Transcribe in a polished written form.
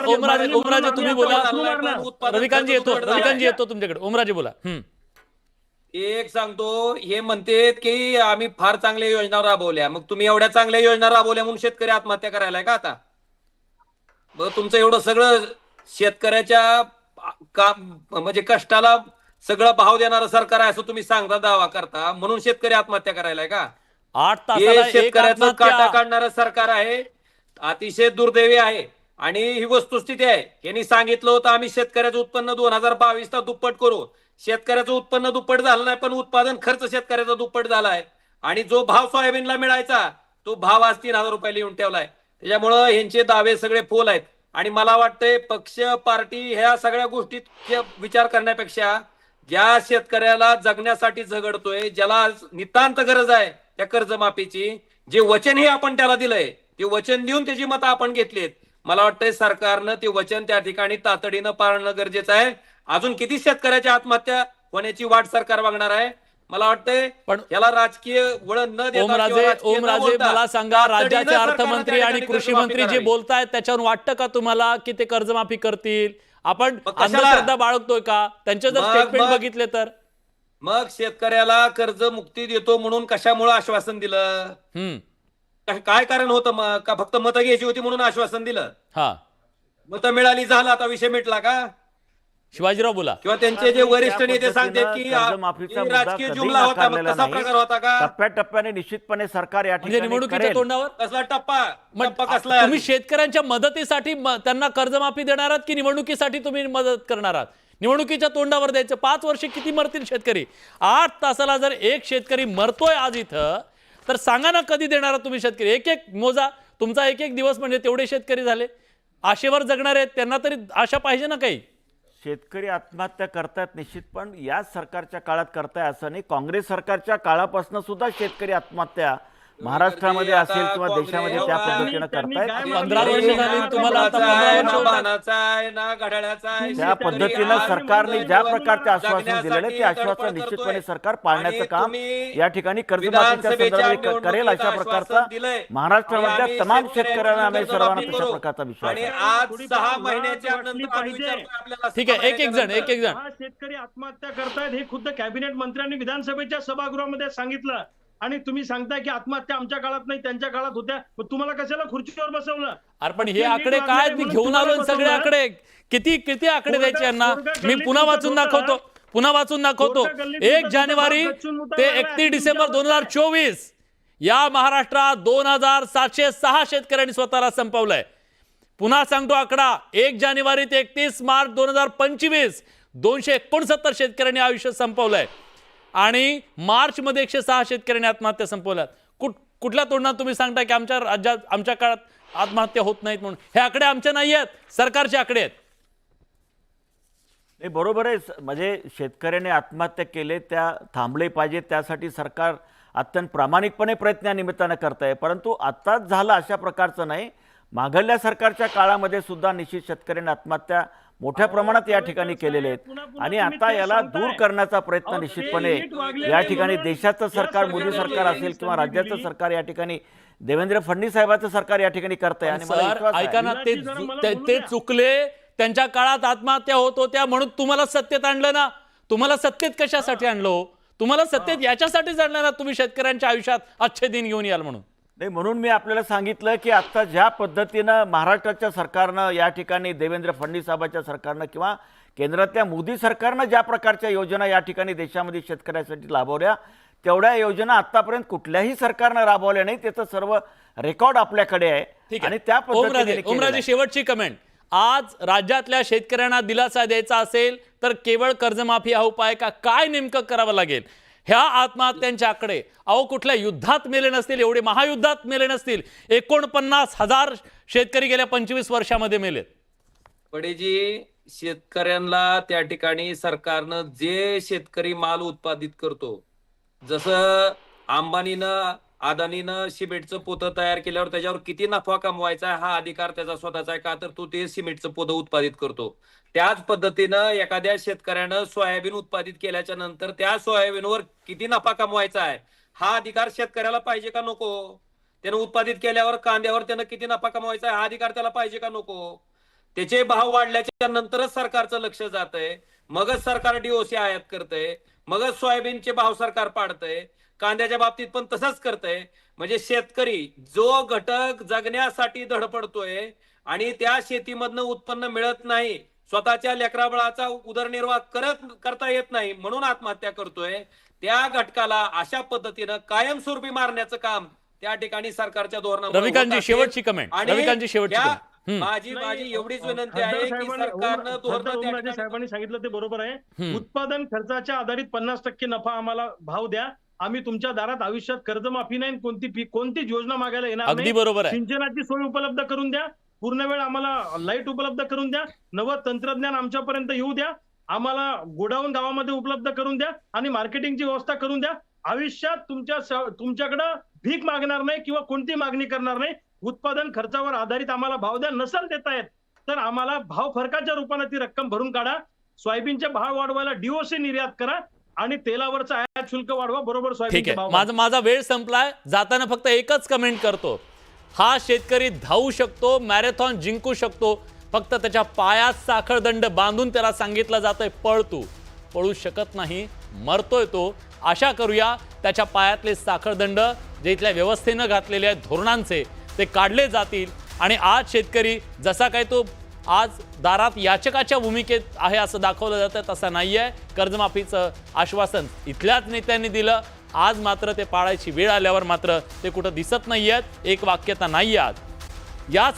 ओमराजे तुम्ही बोला. रविकांतजी येतो तुमच्याकडे. ओमराजे बोला. एक सांगतो, हे म्हणतेत की आम्ही फार चांगल्या योजना राबवल्या. मग तुम्ही एवढ्या चांगल्या योजना राबवल्या म्हणून शेतकरी आत्महत्या करायलाय का आता? मग तुमचं एवढं सगळं शेतकऱ्याच्या म्हणजे कष्टाला सगळं भाव देणारं सरकार आहे असं तुम्ही सांगता, दावा करता, म्हणून शेतकरी आत्महत्या करायलाय का? 8 हे तासाला एक शेतकऱ्याचं काटा आत्महत्या. काढणारं सरकार आहे. अतिशय दुर्दैवी आहे. आणि ही वस्तुस्थिती आहे. यांनी सांगितलं होतं आम्ही शेतकऱ्याचं उत्पन्न 2022ला दुप्पट करू. शेतकऱ्याचं उत्पन्न दुप्पट झालं नाही, पण उत्पादन खर्च शेतकऱ्याचा दुप्पट झालाय. आणि जो भाव सोयाबीनला मिळायचा तो भाव आज 3,000 रुपयाला येऊन ठेवलाय. त्याच्यामुळं यांचे दावे सगळे फोल आहेत. आणि मला वाटतंय पक्ष पार्टी ह्या सगळ्या गोष्टीत विचार करण्यापेक्षा ज्या शेतकऱ्याला जगण्यासाठी झगडतोय, ज्याला नितांत गरज आहे त्या कर्जमाफीची, जे वचन हे आपण त्याला दिलंय, ते वचन देऊन त्याची मतं आपण घेतलीत. मला वाटतंय सरकारनं ते वचन त्या ठिकाणी तातडीनं पाळणं गरजेचं आहे. अजून किती शेतकऱ्याच्या आत्महत्या होण्याची वाट सरकार बघणार आहे? मला वाटतंय पण याला राजकीय वळण न देता ओमराजे मला सांगा, राज्याचे अर्थमंत्री आणि कृषी मंत्री जे बोलतायत त्याच्यावर वाटतं का तुम्हाला की ते कर्जमाफी करतील? आपण अंधश्रद्धा बाळगतोय का? त्यांचे जर स्टेटमेंट बघितले तर मग शेतकऱ्याला कर्जमुक्ती देतो म्हणून कशामुळे आश्वासन दिलं? काय कारण होतं? मग का फक्त मतं घ्यायची होती म्हणून आश्वासन दिलं? मतं मिळाली, झालं, आता विषय मिटला का? शिवाजीराव बोला. किंवा त्यांचे जे वरिष्ठ नेते सांगतात की राजकीय जुमला होता, मग कसा प्रकार होता का? टप्प्याटप्प्याने निश्चितपणे सरकार या ठिकाणी निवडणुकीच्या तोंडावर कसला टप्पा कसला? तुम्ही शेतकऱ्यांच्या मदतीसाठी त्यांना कर्जमाफी देणार आहात की निवडणुकीसाठी तुम्ही मदत करणार आहात? निवडणुकीच्या तोंडावर द्यायचं. 5 वर्ष किती मरतील शेतकरी? 8 तासाला जर एक शेतकरी मरतोय आज इथं, तर सांगा ना कधी देणार आहात तुम्ही शेतकरी? एक एक मोजा, तुमचा एक एक दिवस म्हणजे तेवढे शेतकरी झाले. आशेवर जगणार आहेत, त्यांना तरी आशा पाहिजे ना काही. शेतकरी आत्महत्या करतायत निश्चित, पण या सरकारच्या काळात करताय असं नाही. काँग्रेस सरकारच्या काळापासून सुद्धा शेतकरी आत्महत्या महाराष्ट्रामध्ये असेल किंवा देशामध्ये त्या पद्धतीनं करतायत. 15 वर्ष झाली तुम्हाला, आता 15 वर्ष त्या पद्धतीनं सरकारने ज्या प्रकारचे आश्वासन दिलेले ते आश्वासन निश्चितपणे सरकार पाळण्याचं काम या ठिकाणी कर्जमाफीच्या संदर्भात करेल अशा प्रकारचा महाराष्ट्रामधल्या तमाम शेतकऱ्यांना आम्ही सर्वांना तशा प्रकारचा विश्वास आहे. आज 6 महिन्याच्या ठीक आहे, एक एक जण शेतकरी आत्महत्या करतायत हे खुद्द कॅबिनेट मंत्र्यांनी विधानसभेच्या सभागृहामध्ये सांगितलं. आणि तुम्ही सांगताय की आत्महत्या आमच्या काळात नाही त्यांच्या काळात होत्या. तुम्हाला कशाला खुर्चीवर बसवलं? अरे पण हे आकडे काय? मी घेऊन आलो सगळे आकडे. किती किती आकडे द्यायचे यांना? मी पुन्हा वाचून दाखवतो. 1 जानेवारी ते 31 डिसेंबर 2024 या महाराष्ट्रात 2,706 शेतकऱ्यांनी स्वतःला संपवलंय. पुन्हा सांगतो आकडा, 1 जानेवारी ते 31 मार्च 2025 269 शेतकऱ्यांनी आयुष्य संपवलंय. आणि मार्च मध्ये 106 शेतकऱ्यांनी आत्महत्या संपवल्यात. कुठल्या तोंडात तुम्ही सांगता की आमच्या राज्यात आमच्या काळात आत्महत्या होत नाहीत म्हणून? हे आकडे आमचे नाही आहेत, सरकारचे आकडे आहेत. नाही, बरोबर आहे. म्हणजे शेतकऱ्याने आत्महत्या केले त्या थांबले पाहिजे, त्यासाठी सरकार अत्यंत प्रामाणिकपणे प्रयत्न या निमित्तानं करत आहे. परंतु आत्ताच झालं अशा प्रकारचं नाही. मागल्या सरकारच्या काळामध्ये सुद्धा निश्चित शेतकऱ्यांनी आत्महत्या मोठ्या प्रमाणात या ठिकाणी केलेले आहेत. आणि आता याला दूर करण्याचा प्रयत्न निश्चितपणे या ठिकाणी देशाचं सरकार, मोदी सरकार असेल किंवा राज्याचं सरकार, या ठिकाणी देवेंद्र फडणवीस साहेबांचं सरकार या ठिकाणी करत आहे. आणि मला विश्वास आहे ऐका ना, ते चुकले, त्यांच्या काळात आत्महत्या होत होत्या म्हणून तुम्हाला सत्तेत आणलं ना. तुम्हाला सत्तेत कशासाठी आणलं? तुम्हाला सत्तेत याच्यासाठीच आणलं ना, तुम्ही शेतकऱ्यांच्या आयुष्यात अच्छे दिन घेऊन याल म्हणून. नाही, म्हणून मी आपल्याला सांगितलं की आता ज्या पद्धतीनं महाराष्ट्राच्या सरकारनं या ठिकाणी देवेंद्र फडणवीस साहेबांच्या सरकारनं किंवा केंद्रातल्या मोदी सरकारनं ज्या प्रकारच्या योजना या ठिकाणी देशामध्ये शेतकऱ्यांसाठी राबवल्या, तेवढ्या योजना आतापर्यंत कुठल्याही सरकारनं राबवल्या नाही. त्याचं सर्व रेकॉर्ड आपल्याकडे आहे. आणि त्या पद्धतीने ओमराजे, शेवटची कमेंट. आज राज्यातल्या शेतकऱ्यांना दिलासा द्यायचा असेल तर केवळ कर्जमाफी हा उपाय का? काय नेमकं करावं लागेल? ह्या आत्महत्यांच्या आकडे, अहो कुठल्या युद्धात मेले नसतील, एवढे महायुद्धात मेले नसतील. 49,000 शेतकरी गेल्या 25 वर्षामध्ये मेलेत. पडेजी, शेतकऱ्यांना त्या ठिकाणी सरकारनं जे शेतकरी माल उत्पादित करतो, जसं अंबानीनं अदानीनं सिमेंटचं पोतं तयार केल्यावर त्याच्यावर किती नफा कमवायचा हा अधिकार त्याचा स्वतःचा आहे का? तर तो ते सिमेंटचं पोतं उत्पादित करतो. त्याच पद्धतीनं एखाद्या शेतकऱ्यानं सोयाबीन उत्पादित केल्याच्या नंतर त्या सोयाबीनवर किती नफा कमवायचा आहे हा अधिकार शेतकऱ्याला पाहिजे का नको? त्यानं उत्पादित केल्यावर कांद्यावर त्यानं किती नफा कमवायचा आहे हा अधिकार त्याला पाहिजे का नको? त्याचे भाव वाढल्याच्या नंतरच सरकारचं लक्ष जात आहे, मगच सरकार डीओसी आयात करतंय, मगच सोयाबीनचे भाव सरकार पाडतंय, कांद्याच्या बाबतीत पण तसंच करतंय. म्हणजे शेतकरी जो घटक जगण्यासाठी धडपडतोय आणि त्या शेतीमधनं उत्पन्न मिळत नाही, स्वतःच्या लेकराबाळाचा उदरनिर्वाह करता येत नाही म्हणून आत्महत्या करतोय, त्या घटकाला अशा पद्धतीनं कायमस्वरूपी मारण्याचं काम त्या ठिकाणी सरकारच्या धोरणामुळे रविकांतजी, शेवटची कमेंट. रविकांतजी, शेवटची comment. माझी एवढीच विनंती आहे की सरकारनं धोरण त्या ठिकाणी साहेबांनी सांगितलं ते बरोबर आहे. उत्पादन खर्चाच्या आधारित 50% नफा आम्हाला भाव द्या. आम्ही तुमच्या दारात आयुष्यात कर्जमाफी नाही, कोणतीच योजना मागायला येणार अगदी नाही. बरोबर आहे. सिंचनाची सोय उपलब्ध करून द्या, पूर्ण वेळ आम्हाला लाईट उपलब्ध करून द्या, नवं तंत्रज्ञान आमच्यापर्यंत येऊ द्या, आम्हाला गोडाऊन गावामध्ये उपलब्ध करून द्या आणि मार्केटिंगची व्यवस्था करून द्या. आयुष्यात तुमच्याकडे भीक मागणार नाही किंवा कोणती मागणी करणार नाही. उत्पादन खर्चावर आधारित आम्हाला भाव द्या. नसेल देता येत तर आम्हाला भाव फरकाच्या रूपाने ती रक्कम भरून काढा. सोयाबीनचे भाव वाढवायला डीओसी निर्यात करा आणि तेलावरचं आयात शुल्क वाढवा. बरोबर, ठीक सोयाबीनचे आहे. भाव माझा वेळ संपलाय. जाताना फक्त एकच कमेंट करतो, हा शेतकरी धावू शकतो, मॅरेथॉन जिंकू शकतो, फक्त त्याच्या पायात साखळदंड बांधून त्याला सांगितलं जातंय पळ, तू पळू शकत नाही, मरतोय तो. आशा करूया त्याच्या पायातले साखळदंड जे इथल्या व्यवस्थेनं घातलेले आहेत धोरणांचे ते काढले जातील आणि आज शेतकरी जसा काही तो आज दारात याचकाच्या भूमिकेत आहे असं दाखवलं जातं, तसं नाहीये. कर्जमाफीचं आश्वासन इथल्याच नेत्यांनी दिलं, आज मात्र ते पाळायची वेळ आल्यावर मात्र ते कुठं दिसत नाहीयेत, एक वाक्यता नाही आज. या